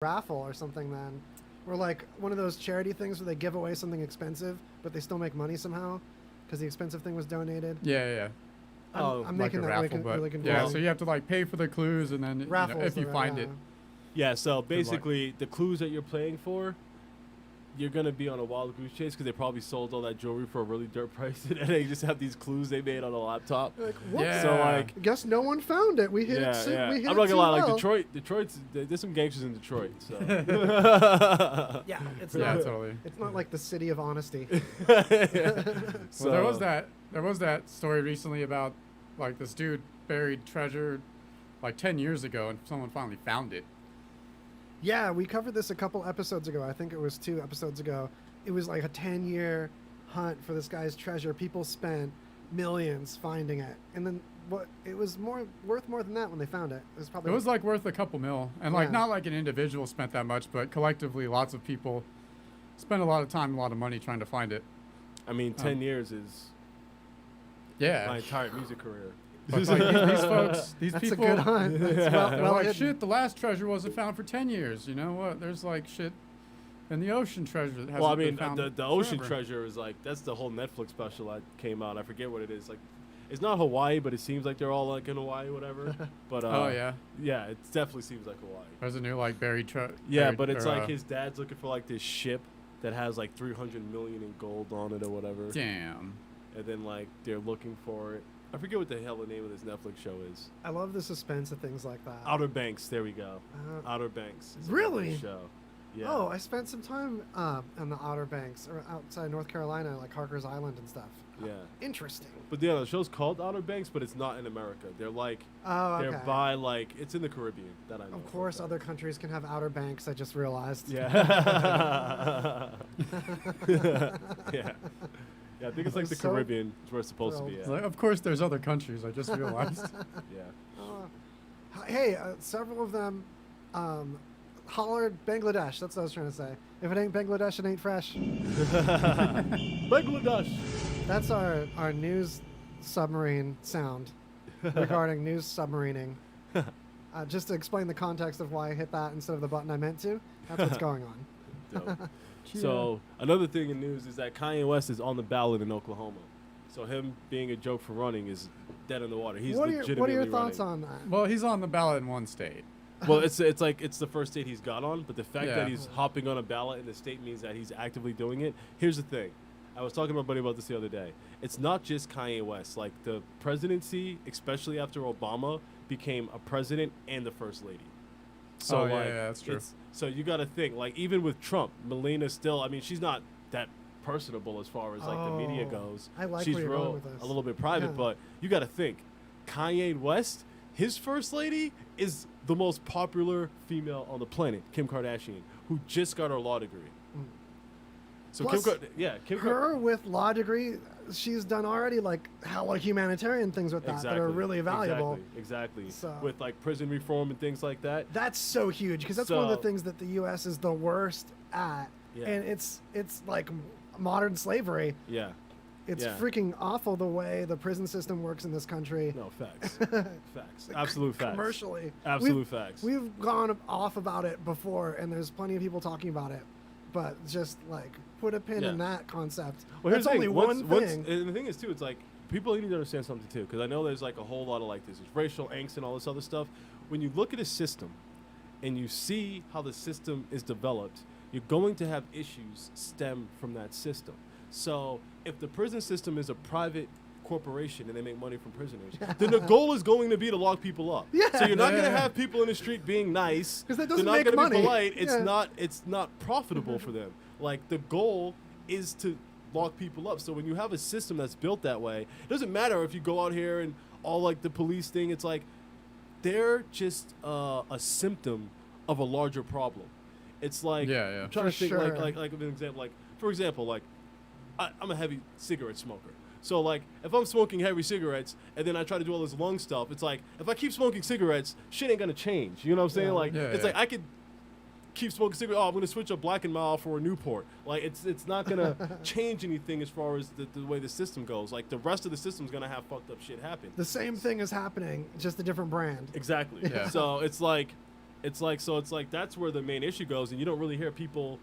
raffle or something then, or like one of those charity things where they give away something expensive, but they still make money somehow because the expensive thing was donated. Yeah. I'm making that raffle, really confusing. yeah. So you have to like pay for the clues, and then if you find it. Yeah. So basically, the clues that you're playing for, you're gonna be on a wild goose chase because they probably sold all that jewelry for a really dirt price, and they just have these clues they made on a laptop. Like, whoops. Yeah. So like, I guess no one found it. We hit yeah, it. yeah. We hit I'm not it gonna lie. too Like well. Detroit's there's some gangsters in Detroit. So Yeah, it's Yeah, not. totally. It's not like the city of honesty. So Well, there was that story recently about like this dude buried treasure like 10 years ago, and someone finally found it. Yeah, we covered this a couple episodes ago. I think it was 2 episodes ago. It was like a 10-year hunt for this guy's treasure. People spent millions finding it, and then it was worth more than that when they found it. It was probably It was like worth a couple mil, and like Yeah. not like an individual spent that much, but collectively lots of people spent a lot of time, a lot of money trying to find it. I mean, 10 years is Yeah. my entire music career. But like these folks, these that's people, a good hunt. That's they're well like, hidden. shit, the last treasure wasn't found for 10 years. You know what? There's like shit in the ocean treasure that hasn't Well, I been mean, found the ocean forever. treasure is like, that's the whole Netflix special that came out. I forget what it is. Like, it's not Hawaii, but it seems like they're all like in Hawaii, whatever. But Oh, yeah. yeah, it definitely seems like Hawaii. There's a new like buried treasure. Yeah, but it's like his dad's looking for like this ship that has like 300 million in gold on it or whatever. Damn. And then like they're looking for it. I forget what the hell the name of this Netflix show is. I love the suspense of things like that. Outer Banks. There we go. Uh, Outer Banks. Is a Really? Netflix show. Yeah. Oh, I spent some time on the Outer Banks or outside North Carolina, like Harker's Island and stuff. Yeah. Interesting. But yeah, the show's called Outer Banks, but it's not in America. They're like, Oh, okay. they're by like, it's in the Caribbean that I know. Of course, other countries can have Outer Banks. I just realized. Yeah. Yeah. Yeah, I think it's like the So Caribbean is where it's supposed to be. It's Yeah. like, of course, there's other countries. I just realized. Yeah. Hey, several of them hollered Bangladesh. That's what I was trying to say. If it ain't Bangladesh, it ain't fresh. Bangladesh. That's our news submarine sound regarding news submarining. Just to explain the context of why I hit that instead of the button I meant to. That's what's going on. Dope. So another thing in news is that Kanye West is on the ballot in Oklahoma. So him being a joke for running is dead in the water. He's What legitimately are your thoughts running. on that? Well, he's on the ballot in one state. Well, it's like it's the first state he's got on, but the fact Yeah. that he's hopping on a ballot in the state means that he's actively doing it. Here's the thing. I was talking to my buddy about this the other day. It's not just Kanye West. Like the presidency, especially after Obama, became a president and the first lady. So Oh, yeah, like, yeah, that's true. So you got to think like even with Trump, Melania still. I mean, she's not that personable as far as like the media Oh, goes. I like she's where you're real going with this. a little bit private, Yeah. but you got to think, Kanye West, his first lady is the most popular female on the planet, Kim Kardashian, who just got her law degree. So Plus, Kim Her with law degree, she's done already like hella humanitarian things with that that are really valuable. Exactly. So- With like prison reform and things like that. That's so huge because that's one of the So- things that the U.S. is the worst at, Yeah. and it's like modern slavery. Yeah. It's Yeah. freaking awful the way the prison system works in this country. No, facts. Facts. Absolute facts. Commercially, Absolute facts. We've gone off about it before, and there's plenty of people talking about it. But just like put a pin in Yeah. that concept. Well, here's That's the only thing. one Once, thing. and the thing is too, it's like people need to understand something too, because I know there's like a whole lot of like this racial angst and all this other stuff. When you look at a system, and you see how the system is developed, you're going to have issues stem from that system. So if the prison system is a private corporation and they make money from prisoners, then the goal is going to be to lock people up. Yeah. So you're not going to Yeah. have people in the street being nice. 'Cause that They're doesn't not make gonna money. be polite. Yeah. It's not profitable for them. Like the goal is to lock people up. So when you have a system that's built that way, it doesn't matter if you go out here and all like the police thing. It's like they're just a symptom of a larger problem. It's like Yeah. I'm trying For to think sure. like an example. Like for example, like I'm a heavy cigarette smoker. So like if I'm smoking heavy cigarettes and then I try to do all this lung stuff, it's like if I keep smoking cigarettes, shit ain't gonna change. You know what I'm saying? Yeah. Like Yeah, it's yeah. like I could keep smoking cigarettes. Oh, I'm gonna switch a Black and Mild for a Newport. Like it's not gonna change anything as far as the way the system goes. Like the rest of the system's gonna have fucked up shit happen. The same thing is happening, just a different brand. Exactly. Yeah. So it's like It's like that's where the main issue goes, and you don't really hear people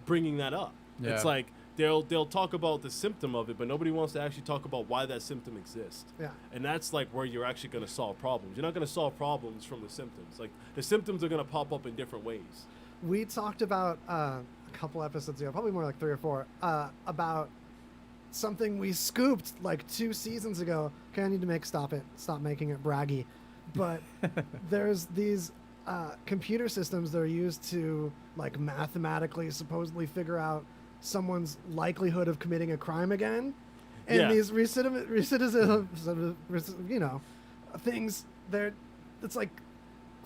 bringing that up. Yeah. It's like they'll talk about the symptom of it, but nobody wants to actually talk about why that symptom exists. Yeah. And that's like where you're actually going to solve problems. You're not going to solve problems from the symptoms. Like the symptoms are going to pop up in different ways. We talked about a couple episodes ago, probably more like 3 or 4, about something we scooped like 2 seasons ago. Okay, I need to stop making it braggy. But there's these computer systems that are used to like mathematically supposedly figure out someone's likelihood of committing a crime again. And Yeah. these recidivism, you know, things, it's like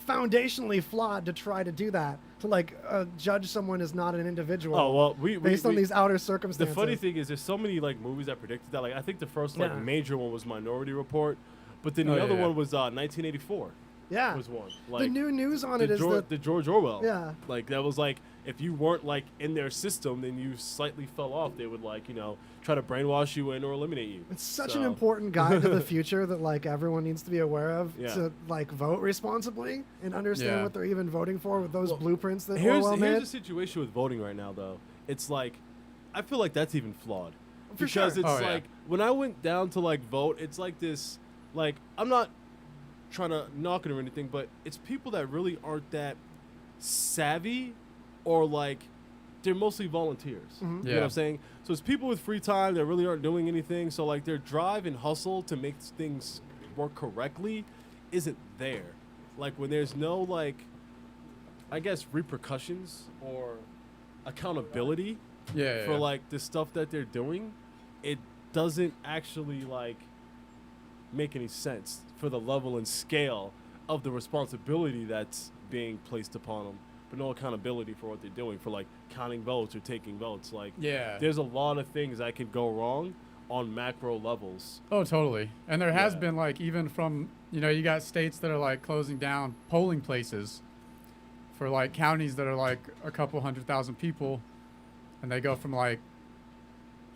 foundationally flawed to try to do that, to like judge someone as not an individual. Oh, well, based on these outer circumstances. The funny thing is there's so many like movies that predicted that. Like I think the first like Yeah. major one was Minority Report, but then the Oh, other yeah. one was 1984. Yeah. Was one. The Like new news on it is that the George Orwell. Yeah. Like that was like if you weren't like in their system, then you slightly fell off. They would like try to brainwash you in or eliminate you. it's such So- an important guide to the future that like everyone needs to be aware of Yeah. to like vote responsibly and understand Yeah. what they're even voting for with those Well, blueprints that Here's Orwell the made. situation with voting right now, though. It's like I feel like that's even flawed For because sure. it's Oh, yeah. like when I went down to like vote, it's like this. Like I'm not trying to knock it or anything, but it's people that really aren't that savvy, or like they're mostly volunteers. Mhm. You know what Yeah. I'm saying? So it's people with free time that really aren't doing anything. So like their drive and hustle to make things work correctly isn't there. Like when there's no like, I guess repercussions or accountability Yeah. for like the stuff that they're doing, it doesn't actually like make any sense for the level and scale of the responsibility that's being placed upon them, but no accountability for what they're doing, for like counting votes or taking votes. Like Yeah. there's a lot of things that could go wrong on macro levels. Oh, totally. And there has Yeah. been like even from you got states that are like closing down polling places for like counties that are like a couple 100,000 people, and they go from like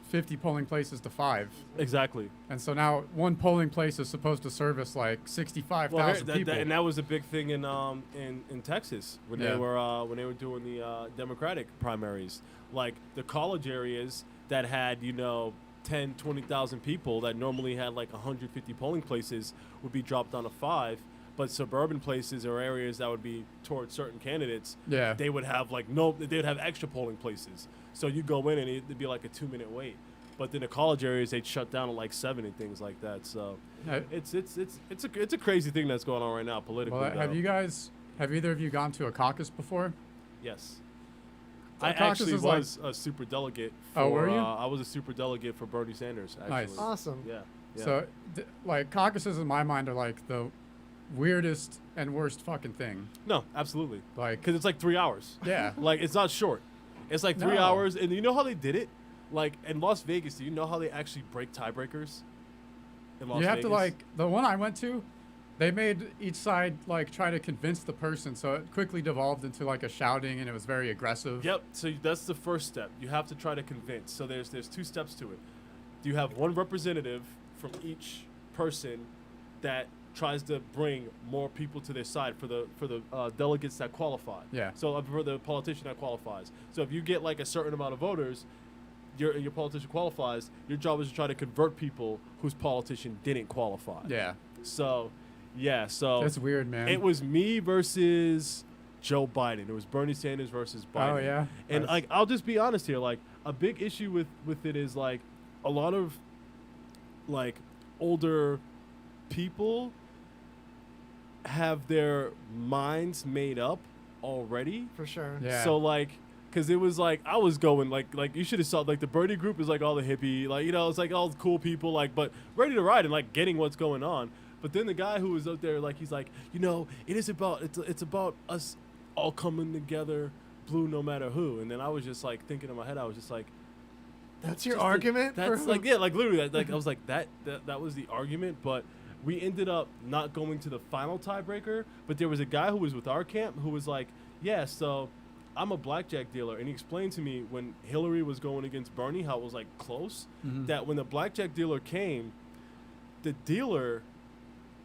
50 polling places to 5. Exactly. And so now one polling place is supposed to service like 65,000 people. And that was a big thing in Texas when Yeah. they were doing the Democratic primaries. Like the college areas that had 10, 20,000 people that normally had like 150 polling places would be dropped down to 5. But suburban places or areas that would be towards certain candidates, Yeah. they would have they would have extra polling places. So you go in and it'd be like a 2-minute wait. But then the college areas, they'd shut down at like 7 and things like that. So Uh, it's a crazy thing that's going on right now politically. Well, have though. have either of you gone to a caucus before? Yes. So I caucus actually is like- was a super delegate. For, Oh, were you? I was a super delegate for Bernie Sanders. Actually. Nice. Awesome. Yeah. Yeah. So, like, caucuses in my mind are like the weirdest and worst fucking thing. No, absolutely. Like, Because it's like 3 hours. yeah. Like it's not short. It's like 3 No. hours, and you know how they did it? Like in Las Vegas, do you know how they actually break tiebreakers? In Las You have Vegas? to, like, the one I went to, they made each side, like, try to convince the person. So it quickly devolved into, like, a shouting, and it was very aggressive. Yep. So that's the first step. You have to try to convince. So there's 2 steps to it. You have one representative from each person that tries to bring more people to their side for the delegates that qualify. Yeah. So for the politician that qualifies. So if you get like a certain amount of voters, your politician qualifies. Your job is to try to convert people whose politician didn't qualify. Yeah. So, yeah. So That's weird, man. it was me versus Joe Biden. It was Bernie Sanders versus Biden. Oh, yeah? And Nice. like, I'll just be honest here. Like, a big issue with it is like a lot of like older people have their minds made up already. For sure. Yeah. So like, cause it was like I was going like you should have saw like the Bernie group is like all the hippie like it's like all the cool people like but ready to ride and like getting what's going on. But then the guy who was out there like he's like it is about it's about us all coming together, blue no matter who. And then I was just like thinking in my head I was just like. That's your just the- argument? That's for- like yeah, like literally like I was like that was the argument, but we ended up not going to the final tiebreaker. But there was a guy who was with our camp who was like, yeah, so I'm a blackjack dealer, and he explained to me when Hillary was going against Bernie how it was like close. Mhm. That when the blackjack dealer came, the dealer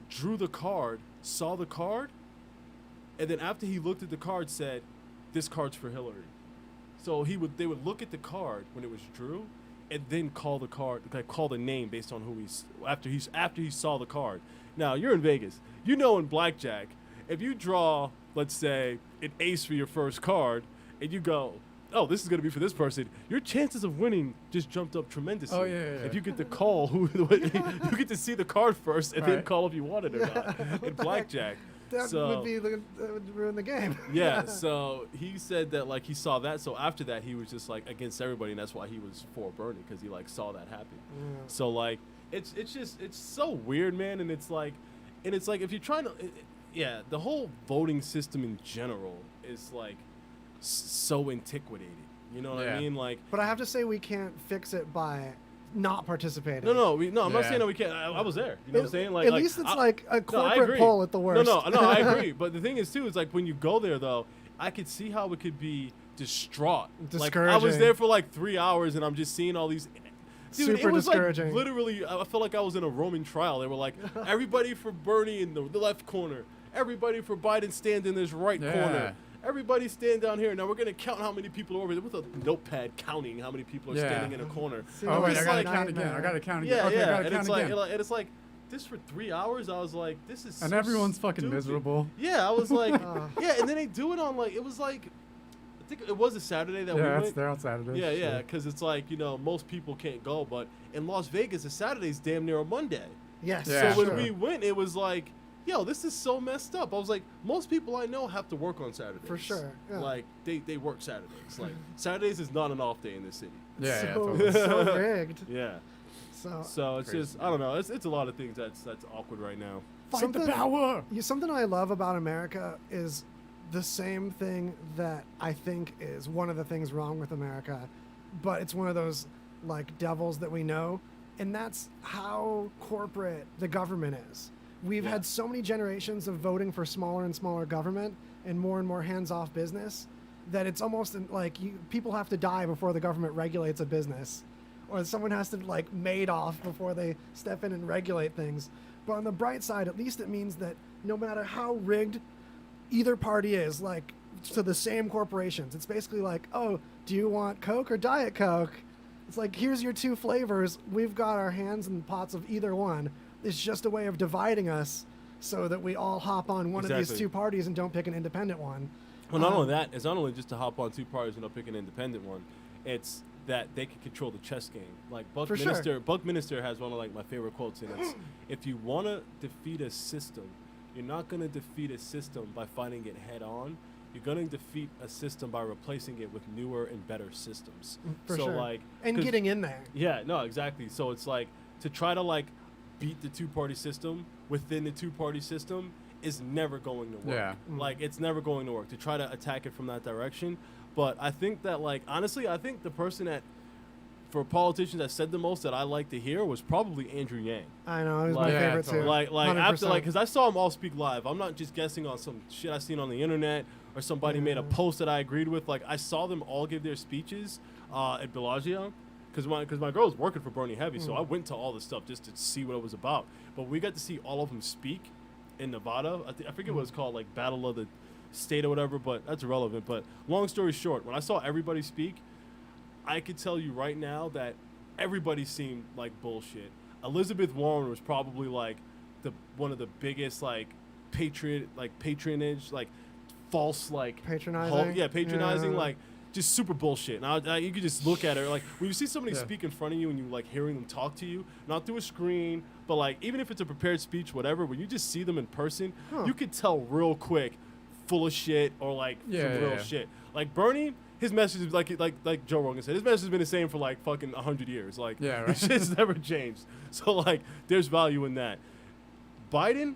drew the card, saw the card, and then after he looked at the card, said, "This card's for Hillary." So they would look at the card when it was Drew, and then call the card, like call the name based on who after he saw the card. Now you're in Vegas, you know, in blackjack, if you draw, let's say, an ace for your first card, and you go, "Oh, this is going to be for this person," your chances of winning just jumped up tremendously. Oh, yeah. If you get to call you get to see the card first and then Right. call if you want it or not in blackjack. That would ruin the game. Yeah, so he said that like he saw that, so after that he was just like against everybody, and that's why he was for Bernie, because he like saw that happen. Yeah. So like it's so weird, man, and it's like if you're trying to, yeah, the whole voting system in general is like so antiquated. You know what I Yeah. mean? Like, But I have to say we can't fix it by not participating. no, I'm not Yeah. saying that we can't. I was there. You know what I'm saying? Like, at least it's like a I corporate agree. poll at the worst. No, I agree. But the thing is, too, is like when you go there, though, I could see how it could be distraught. Like, I was Discouraging. there for like 3 hours, and I'm just seeing all these. Dude, Super it was discouraging. like literally, I felt like I was in a Roman trial. They were like, everybody for Bernie in the left corner, everybody for Biden stand in this right Yeah. corner. Everybody stand down here. Now we're gonna count how many people are over there with a notepad, counting how many people are Yeah. standing in a corner. See, Oh, wait, It's I gotta like- count again. I gotta count again. Yeah, Okay, I yeah, gotta and count it's like, again. and it's like this for 3 hours. I was like, this is. And so everyone's fucking stupid. miserable. Yeah, I was like, Ugh. yeah, and then they do it on like it was like, I think it was a Saturday that we Yeah, went. they're on Saturday. Yeah, yeah, sure. because it's like, you know, most people can't go, but in Las Vegas, a Saturday's damn near a Monday. Yes. Yeah, So when sure. we went, it was like, yo, this is so messed up. I was like, most people I know have to work on Saturdays. For sure, yeah. Like, they work Saturdays. Like, Saturdays is not an off day in this city. Yeah, yeah, so, totally. so rigged. Yeah. So So it's Crazy. just, I don't know. It's a lot of things that's awkward right now. Fight something- the power. something I love about America is the same thing that I think is one of the things wrong with America, but it's one of those like devils that we know, and that's how corporate the government is. We've Yeah. had so many generations of voting for smaller and smaller government and more hands-off business that it's almost like people have to die before the government regulates a business, or someone has to like Madoff before they step in and regulate things. But on the bright side, at least it means that no matter how rigged either party is, like to the same corporations, it's basically like, oh, do you want Coke or Diet Coke? It's like, here's your two flavors. We've got our hands in the pots of either one. It's just a way of dividing us so that we all hop on one of these Exactly. two parties and don't pick an independent one. Well, not only that, it's not only just to hop on two parties and not pick an independent one. It's that they can control the chess game. Like For sure. Buck Minister has one of like my favorite quotes, and it's, if you want to defeat a system, you're not going to defeat a system by fighting it head on. You're going to defeat a system by replacing it with newer and better systems. For so sure. like, And 'cause- getting in there. Yeah, no, exactly. So it's like to try to like beat the two-party system within the two-party system is never going to work. Yeah. Like it's never going to work to try to attack it from that direction. But I think that like honestly, I think the person that for politicians that said the most that I like to hear was probably Andrew Yang. I know, it was Like- my Yeah, favorite too. totally. Like after 100%. like because I saw him all speak live. I'm not just guessing on some shit I seen on the internet or somebody made a Yeah. post that I agreed with. Like I saw them all give their speeches at Bellagio because my girl was working for Bernie Heavy, so I went to all the stuff just to see what it was about. But we got to see all of them speak in Nevada. I forget what it's called, like Battle of the State or whatever. But that's irrelevant. But long story short, when I saw everybody speak, I could tell you right now that everybody seemed like bullshit. Elizabeth Warren was probably like one of the biggest like patronage, like false like Patronizing? patronizing, Yeah. like just super bullshit. And you could just look at her like when you see somebody Yeah. speak in front of you and you like hearing them talk to you, not through a screen, but like even if it's a prepared speech, whatever. When you just see them in person, Huh. you could tell real quick, full of shit or like Yeah, some yeah, real yeah. shit. Like Bernie, his message is like Joe Rogan said, his message has been the same for like fucking 100 years. Like Yeah, right. this shit's never changed. So like there's value in that. Biden,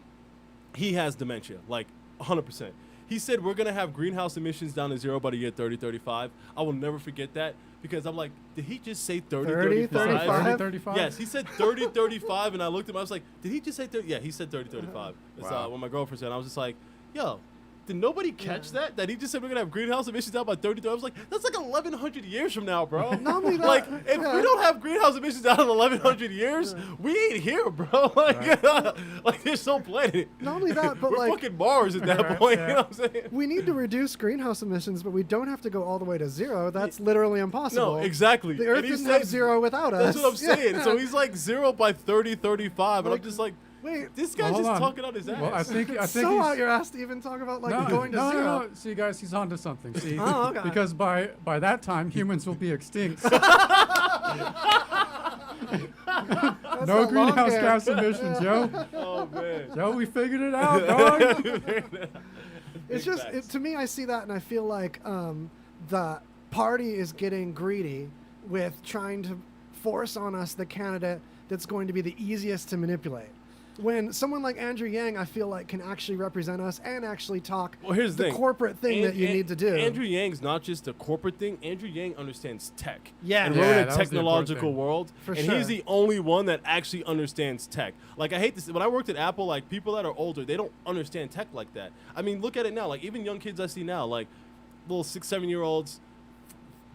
he has dementia, like 100%. He said we're going to have greenhouse emissions down to zero by the year 3035. I will never forget that because I'm like, did he just say 30, 3035? 35? 35? Yes, he said 3035, and I looked at him. I was like, did he just say 30? Yeah, he said 3035. That's Wow. what my girlfriend said. I was just like, yo, Did nobody catch that he just said we're gonna have greenhouse emissions down by 33? I was like, that's like 1,100 years from now, bro. Not only that, like, if we don't have greenhouse emissions down in 1,100 years, we ain't here, bro. Like, like there's no planet. Not only that, but we're like fucking Mars at that point. You know what I'm saying? we need to reduce greenhouse emissions, but we don't have to go all the way to zero. That's literally impossible. No, exactly. The Earth And he doesn't said- have zero without us. That's what I'm saying. So he's like 0 by 30, 35, and Like, I'm just like, wait, this guy's Well, just hold on. talking out his ass. Well, I think so he's, out your ass to even talk about like going to no, zero. No. See, guys, he's onto something. See, Oh, okay. because by that time humans will be extinct. That's No not long greenhouse game. gas emissions, yo. Oh man. Yo, we figured it out, dog. It's just to me, I see that and I feel like the party is getting greedy with trying to force on us the candidate that's going to be the easiest to manipulate. When someone like Andrew Yang, I feel like, can actually represent us and actually talk Well, here's the thing. corporate thing that you need to do. Andrew Yang's not just a corporate thing. Andrew Yang understands tech. Yeah. And Yeah, we're in that a was the important technological thing. world. For and sure. he's the only one that actually understands tech. Like, I hate this. When I worked at Apple, like, people that are older, they don't understand tech like that. I mean, look at it now. Like, even young kids I see now, like, little 6, 7-year-olds,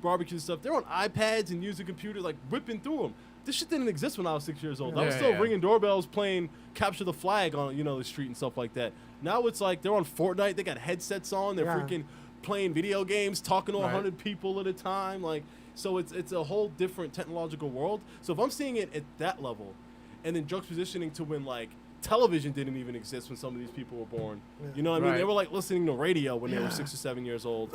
barbecue and stuff, they're on iPads and using computers, like, whipping through them. This shit didn't exist when I was 6 years old. I was Yeah, still yeah. ringing doorbells, playing capture the flag on, the street and stuff like that. Now it's like they're on Fortnite. They got headsets on. They're Yeah. freaking playing video games, talking to Right. 100 people at a time. Like, so it's a whole different technological world. So if I'm seeing it at that level, and then juxtapositioning to when like television didn't even exist when some of these people were born. Yeah. You know what I mean? They Right. were like listening to radio when they Yeah. were 6 or 7 years old.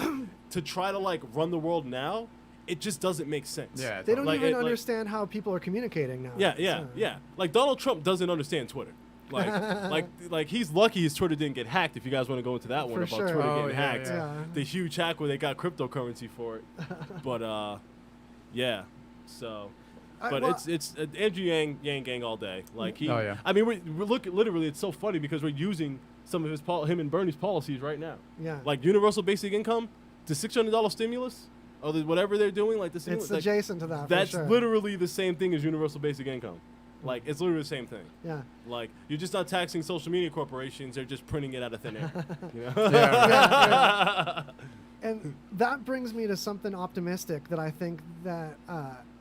To try to like run the world now, it just doesn't make sense. Yeah, They don't Like, even it- like- understand how people are communicating now. Yeah. Like Donald Trump doesn't understand Twitter. Like he's lucky his Twitter didn't get hacked. If you guys want to go into that one For about sure. Twitter Oh, getting yeah, hacked, yeah. the huge hack where they got cryptocurrency for it. But yeah. So, but well, it's Andrew Yang gang all day. Like he. Oh, yeah. I mean, we're looking literally. It's so funny because we're using some of him and Bernie's policies right now. Yeah. Like universal basic income, the $600 stimulus, or whatever they're doing. Like the stimulus. It's like, adjacent to that. that's for sure. literally the same thing as universal basic income. Like, it's literally the same thing. Yeah. Like, you're just not taxing social media corporations. They're just printing it out of thin air. You know? Yeah, And that brings me to something optimistic that I think that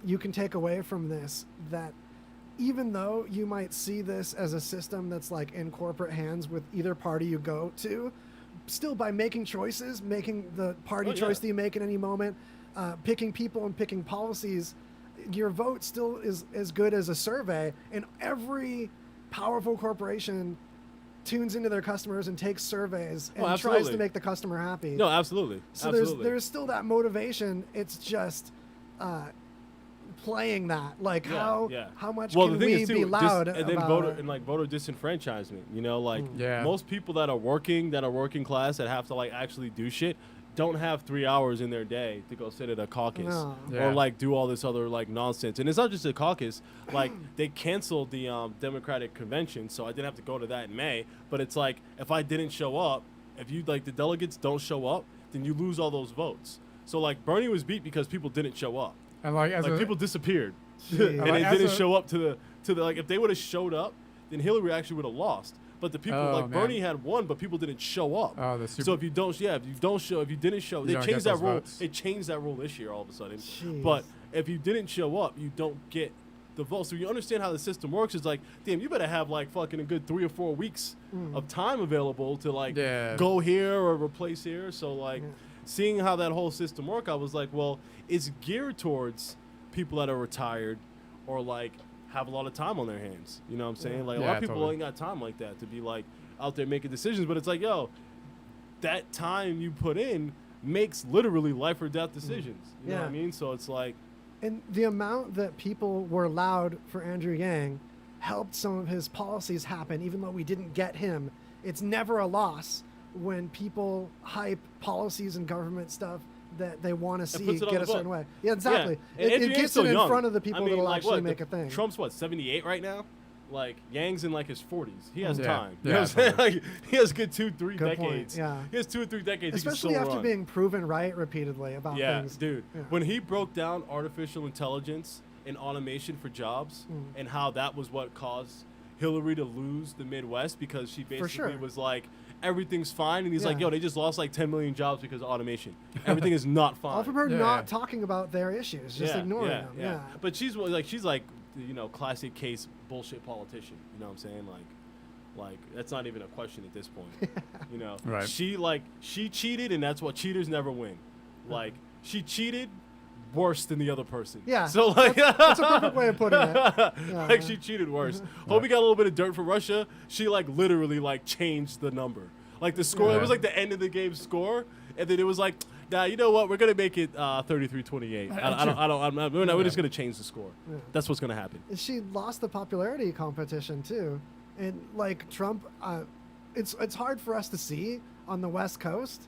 you can take away from this, that even though you might see this as a system that's like in corporate hands with either party you go to, still by making choices, making the party Oh, yeah. choice that you make at any moment, picking people and picking policies, your vote still is as good as a survey. And every powerful corporation tunes into their customers and takes surveys and tries to absolutely. make the customer happy. No, absolutely. So Absolutely. there's still that motivation. It's just playing that. Like Yeah. how much Well, can the thing we is, too, be loud and then about voter disenfranchisement. You know, like Yeah. most people that are working class that have to like actually do shit don't have 3 hours in their day to go sit at a caucus No. Yeah. or like do all this other like nonsense. And it's not just a caucus. Like they canceled the Democratic convention, so I didn't have to go to that in May. But it's like if I didn't show up, if you like the delegates don't show up, then you lose all those votes. So like Bernie was beat because people didn't show up. And like as Like a, people disappeared, Jeez. and Like, they as didn't a- show up to the like if they would have showed up, then Hillary actually would have lost. But the people Oh, like man. Bernie had won, but people didn't show up. Oh, the super. So if you didn't show, You they don't changed get that those rule. votes. It changed that rule this year all of a sudden. Jeez. But if you didn't show up, you don't get the vote. So you understand how the system works. It's like, damn, you better have like fucking a good 3 or 4 weeks of time available to like Yeah. go here or replace here. So like Yeah. seeing how that whole system work, I was like, well, it's geared towards people that are retired or like have a lot of time on their hands. You know what I'm saying? Like a lot Yeah, of people totally. ain't got time like that to be like out there making decisions. But it's like, yo, that time you put in makes literally life or death decisions. You know what I Yeah. mean? So it's like, And the amount that people were loud for Andrew Yang helped some of his policies happen, even though we didn't get him. It's never a loss when people hype policies and government stuff that they want to see puts it on get the a certain book. way. Yeah, exactly. Yeah. And It Andrew Yang's gets still it in young. front of the people I mean, that'll like, actually what, make a thing. Trump's what, 78 right now? Like Yang's in like his 40s. He has Yeah. time. You Yeah, know what I'm saying? totally. Like, he has good 2-3 Good point, decades. yeah. He has 2 or 3 decades. Especially he can after still run. being proven right repeatedly about Yeah, things. dude. Yeah. When he broke down artificial intelligence and automation for jobs and how that was what caused Hillary to lose the Midwest because she basically sure. was like, everything's fine, and he's like, Yeah. yo, they just lost like 10 million jobs because of automation. Everything is not fine. All from her Yeah. not talking about their issues, just ignoring them. Yeah. But she's like, you know, classic case bullshit politician. You know what I'm saying? Like that's not even a question at this point. You know, Right. She cheated, and that's what cheaters never win. Like she cheated worse than the other person. Yeah, So like That's a perfect way of putting it. Yeah. like she cheated worse. Hope he got a little bit of dirt for Russia. She like literally like changed the number. Like the score, Yeah. it was like the end of the game score, and then it was like, nah, you know what? We're gonna make it 33-28. We're just gonna change the score. Yeah. That's what's gonna happen. And she lost the popularity competition too, and like Trump, it's hard for us to see on the West Coast,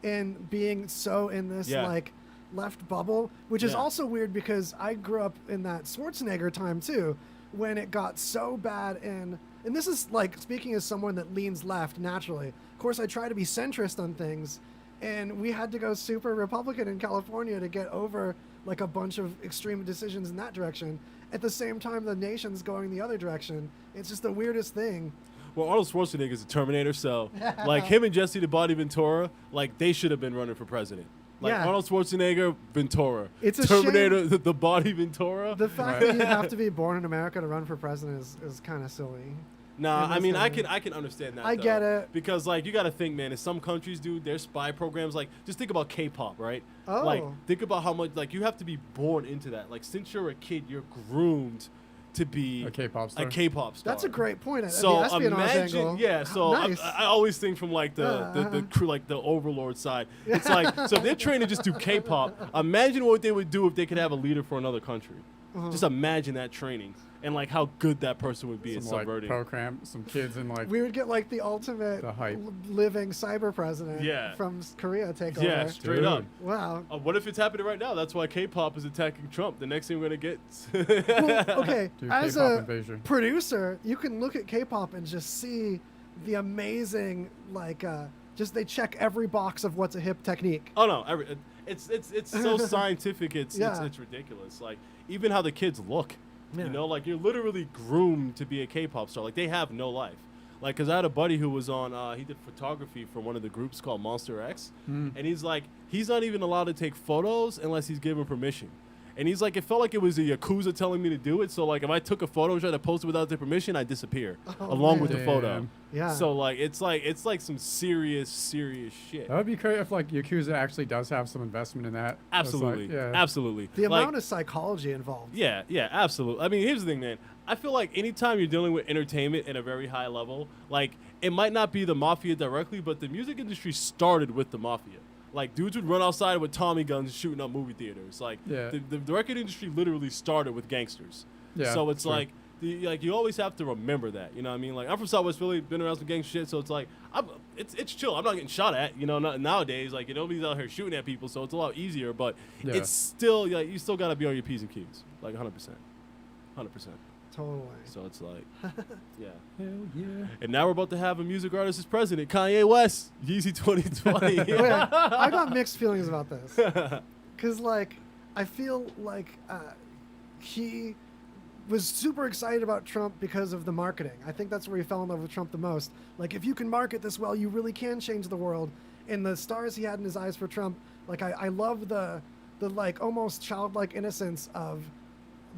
and being so in this Yeah. like left bubble, which is Yeah. also weird because I grew up in that Schwarzenegger time too, when it got so bad and this is like speaking as someone that leans left naturally. Of course, I try to be centrist on things, and we had to go super Republican in California to get over like a bunch of extreme decisions in that direction. At the same time, the nation's going the other direction. It's just the weirdest thing. Well, Arnold Schwarzenegger is a Terminator, so like him and Jesse the Body Ventura, like they should have been running for president. Like Yeah. Arnold Schwarzenegger, Ventura. It's a Terminator, the Body Ventura. The fact that you have to be born in America to run for president is kind of silly. Nah, in I this mean, I day. can understand that. I though. get it. Because like you got to think, man. In some countries, dude, their spy programs. Like, just think about K-pop, right? Oh. Like, think about how much. Like, you have to be born into that. Like, since you're a kid, you're groomed to be A K-pop star. A K-pop star. That's a great point. So the espionage imagine, angle. yeah. So Nice. I always think from like the crew, like the overlord side. It's like so if they're trained to just do K-pop. Imagine what they would do if they could have a leader for another country. Just imagine that training and like how good that person would be at some like subverting. program, some kids in like We would get like the ultimate The hype. living cyber president Yeah. from Korea take Yeah, over. straight Dude. up. Wow. What if it's happening right now? That's why K-pop is attacking Trump. The next thing we're gonna get. Well, okay, Dude, as K-pop a invasion. producer, you can look at K-pop and just see the amazing like just they check every box of what's a hip technique. Oh no, it's so scientific. It's Yeah. it's ridiculous. Like even how the kids look. Yeah. You know, like you're literally groomed to be a K-pop star. Like they have no life. Like, cause I had a buddy who was on. He did photography for one of the groups called Monster X, and he's like, he's not even allowed to take photos unless he's given permission. And he's like, it felt like it was a Yakuza telling me to do it. So like, if I took a photo and tried to post it without their permission, I disappear along with the photo. Damn. Yeah. So like, it's like some serious shit. That would be crazy if like Yakuza actually does have some investment in that. It's Absolutely, Like, yeah. absolutely. The Like, amount of psychology involved. Yeah, absolutely. I mean, here's the thing, man. I feel like anytime you're dealing with entertainment at a very high level, like it might not be the mafia directly, but the music industry started with the mafia. Like dudes would run outside with Tommy guns shooting up movie theaters. Like Yeah. the record industry literally started with gangsters. Yeah, So it's true. like you always have to remember that. You know what I mean? Like I'm from Southwest Philly, been around some gang shit, so it's like it's chill. I'm not getting shot at. You know, nowadays like nobody's out here shooting at people, so it's a lot easier. But Yeah. it's still like you still gotta be on your P's and Q's, like 100%. Totally. So it's like, yeah. Hell yeah. And now we're about to have a music artist as president, Kanye West, Yeezy 2020. Wait, I got mixed feelings about this. Because, like, I feel like he was super excited about Trump because of the marketing. I think that's where he fell in love with Trump the most. Like, if you can market this well, you really can change the world. And the stars he had in his eyes for Trump, like, I love the like, almost childlike innocence of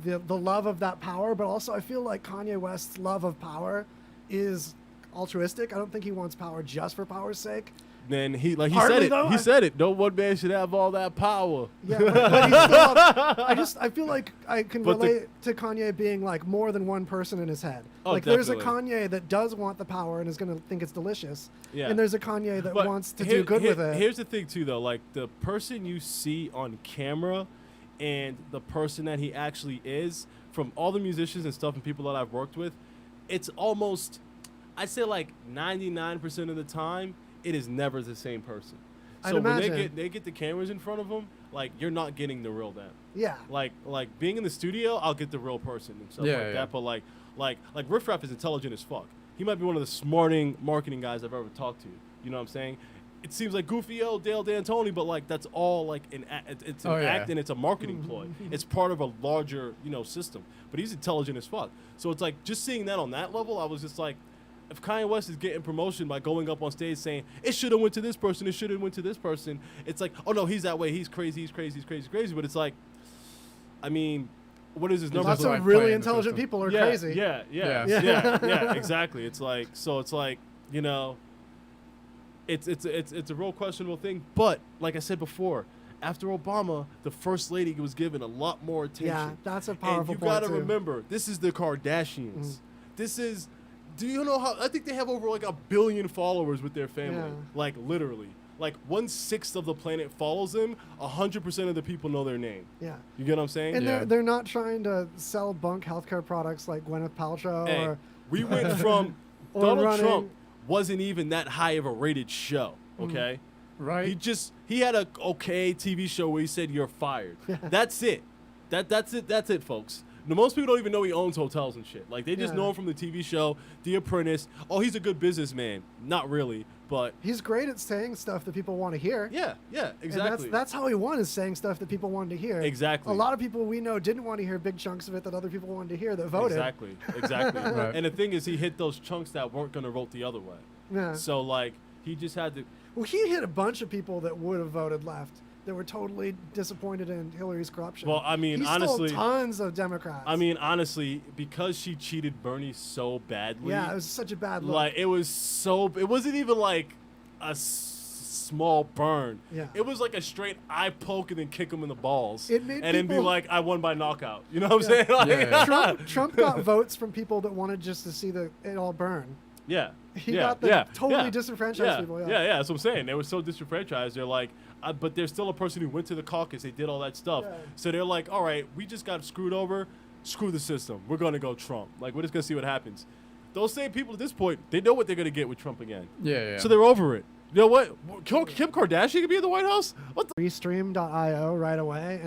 the love of that power. But also, I feel like Kanye West's love of power is altruistic. I don't think he wants power just for power's sake. Then he Partly said it. though, He said it. No one man should have all that power. Yeah, but he's still I feel like I can But the- relate to Kanye being like more than one person in his head. Oh, like there's a definitely. Kanye that does want the power and is going to think it's delicious. Yeah. And there's a Kanye that But wants to do good with it. Here's the thing too, though. Like the person you see on camera, and the person that he actually is, from all the musicians and stuff and people that I've worked with, it's almost, I'd say like 99% of the time, it is never the same person. I'd So when imagine. they get the cameras in front of them, like you're not getting the real them. Yeah. Like being in the studio, I'll get the real person and stuff Yeah, like yeah. that. But like Riff Raff is intelligent as fuck. He might be one of the smarting marketing guys I've ever talked to. You know what I'm saying? It seems like goofy old Dale D'Antoni, but like that's all like it's an Oh, yeah. act and it's a marketing ploy. It's part of a larger system. But he's intelligent as fuck. So it's like just seeing that on that level, I was just like, if Kanye West is getting promotion by going up on stage saying it should have went to this person, it should have went to this person, it's like, oh no, he's that way, he's crazy, he's crazy, he's crazy, he's crazy. But it's like, I mean, what is his number? Lots like of really playing the intelligent system. people are yeah, crazy. Yeah, exactly. It's like, so it's like, you know, it's a real questionable thing. But like I said before, after Obama, the first lady was given a lot more attention. Yeah, that's a powerful And you point, gotta too. remember, this is the Kardashians. This is, do you know how, I think they have over like 1 billion followers with their family. Yeah. Like literally. Like 1/6 of the planet follows them. 100% of the people know their name. Yeah. You get what I'm saying? And Yeah. they're not trying to sell bunk healthcare products like Gwyneth Paltrow Hey, or we went from Or Donald running- Trump wasn't even that high of a rated show. Okay. Right. He had a okay TV show where he said you're fired. That's it. That's it, folks. Now, most people don't even know he owns hotels and shit. Like they just Yeah. know him from the TV show The Apprentice. Oh, he's a good businessman. Not really, but he's great at saying stuff that people want to hear. yeah, exactly. And that's how he won, is saying stuff that people wanted to hear. Exactly. A lot of people we know didn't want to hear big chunks of it that other people wanted to hear that voted. Exactly. Right. And the thing is, he hit those chunks that weren't gonna vote the other way. Yeah. So like, he just had to. Well, he hit a bunch of people that would have voted left that were totally disappointed in Hillary's corruption. Well, I mean, he honestly, stole tons of Democrats. I mean, honestly, because she cheated Bernie so badly. yeah, it was such a bad look. Like it was so. It wasn't even like a small burn. Yeah. It was like a straight eye poke and then kick him in the balls. It made and then be people- like, I won by knockout. You know what I'm Yeah. saying? Like, Yeah. Trump got votes from people that wanted just to see it all burn. yeah. He yeah, got the yeah, totally yeah, disenfranchised yeah, people. Yeah, that's what I'm saying. They were so disenfranchised. They're like, but there's still a person who went to the caucus. They did all that stuff. Yeah. So they're like, all right, we just got screwed over. Screw the system. We're going to go Trump. Like, we're just going to see what happens. Those same people at this point, they know what they're going to get with Trump again. Yeah. So they're over it. You know what? Kim Kardashian could be in the White House? What the? Restream.io right away.